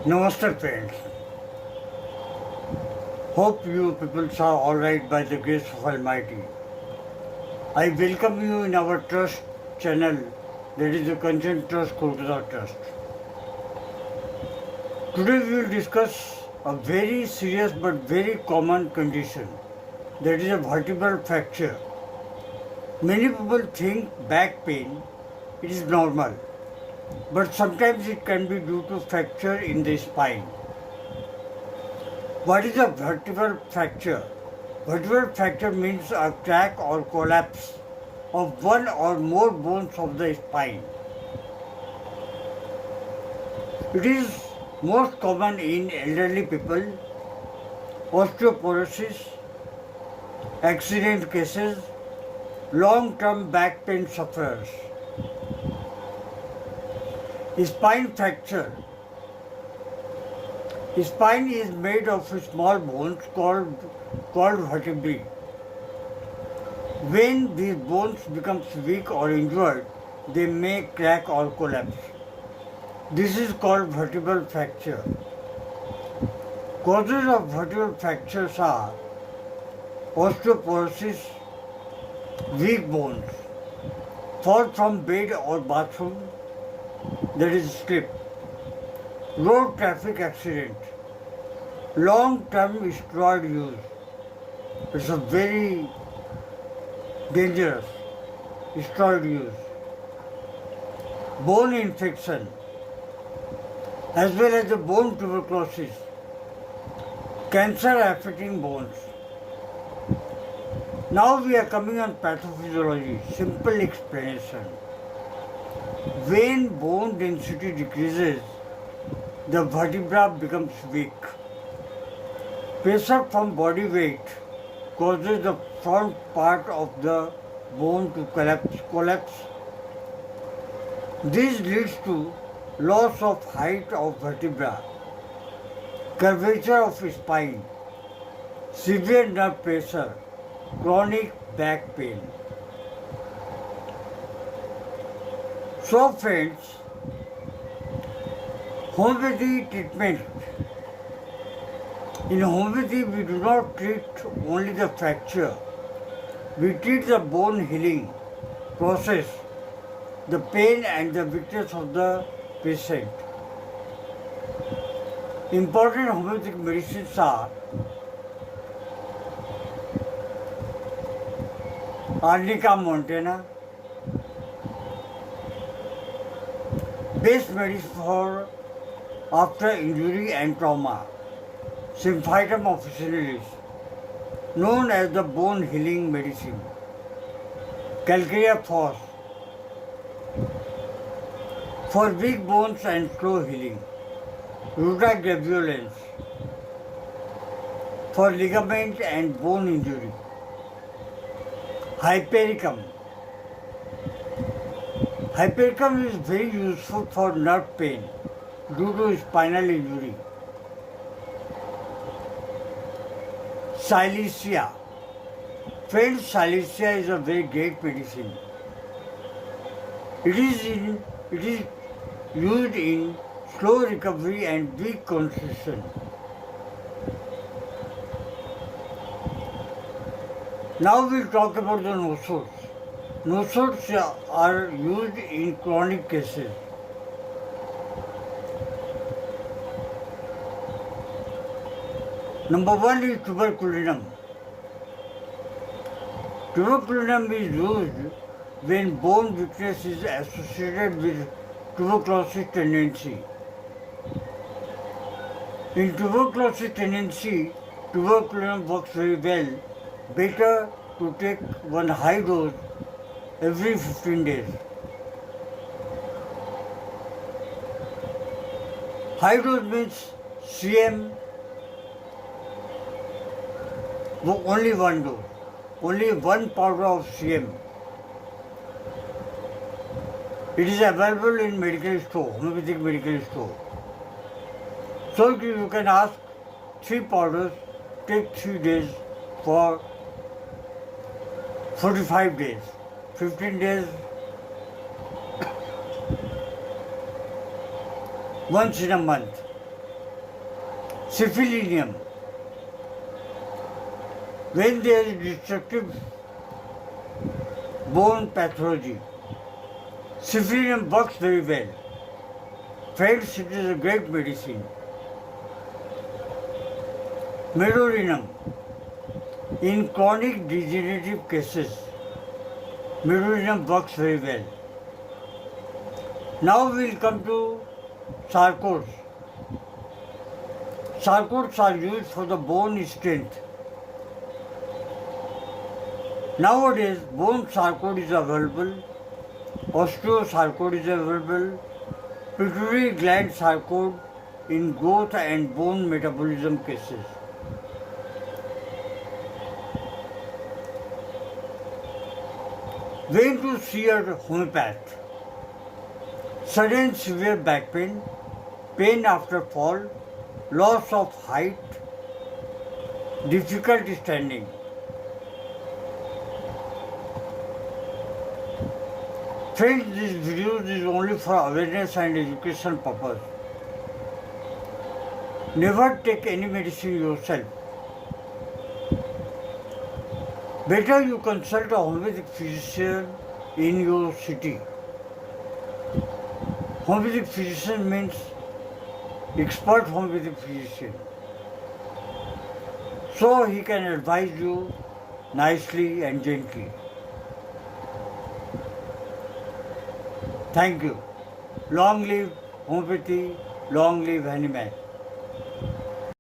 Namaste friends. Hope you people are alright by the grace of Almighty. I welcome you in our trust channel, that is the Kanchan Trust Kolkata Trust. Today we will discuss a very serious but very common condition, that is a vertebral fracture. Many people think back pain, it is normal, but sometimes it can be due to fracture in the spine. What is a vertebral fracture? Vertebral fracture means a crack or collapse of one or more bones of the spine. It is most common in elderly people, osteoporosis, accident cases, long-term back pain sufferers. Spine fracture. Spine is made of small bones called vertebrae. When these bones become weak or injured, they may crack or collapse. This is called vertebral fracture. Causes of vertebral fractures are osteoporosis, weak bones, fall from bed or bathroom, that is slip, road traffic accident, long-term steroid use. It's a very dangerous steroid use. Bone infection, as well as the bone tuberculosis, cancer affecting bones. Now we are coming on pathophysiology, simple explanation. When bone density decreases, the vertebra becomes weak. Pressure from body weight causes the front part of the bone to collapse. This leads to loss of height of vertebra, curvature of spine, severe nerve pressure, chronic back pain. So friends, homeopathy treatment. In homeopathy, we do not treat only the fracture. We treat the bone healing process, the pain and the weakness of the patient. Important homeopathic medicines are Arnica montana, best medicine for after injury and trauma, Symphytum officinalis, known as the bone healing medicine, Calcarea phos, for weak bones and slow healing, Ruta graveolens, for ligament and bone injury, Hypericum. Hypericum is very useful for nerve pain due to spinal injury. Silicea. Friends, Silicea is a very great medicine. It is used in slow recovery and weak constitution. Now we'll talk about the nosodes. Nosodes are used in chronic cases. Number one is tuberculinum. Tuberculinum is used when bone weakness is associated with tuberculosis tendency. In tuberculosis tendency, tuberculinum works very well. Better to take one high dose every 15 days. High dose means CM, only one dose, only one powder of CM. It is available in medical store, homeopathic medical store. So you can ask 3 powders, take 3 days for 45 days, 15 days, once in a month. Syphilinium. When there is destructive bone pathology, Syphilinium works very well. Friends, it is a great medicine. Medorinum. In chronic degenerative cases, medorinum works very well. Now we will come to sarcodes. Sarcodes are used for the bone strength. Nowadays, bone sarcode is available, osteosarcode is available, pituitary gland sarcode in growth and bone metabolism cases. When to see a homeopath? Sudden severe back pain, pain after fall, loss of height, difficult standing. Friends, this video is only for awareness and education purpose. Never take any medicine yourself. Better you consult a homeopathic physician in your city. Homeopathic physician means expert homeopathic physician. So he can advise you nicely and gently. Thank you. Long live homeopathy, long live Hanuman.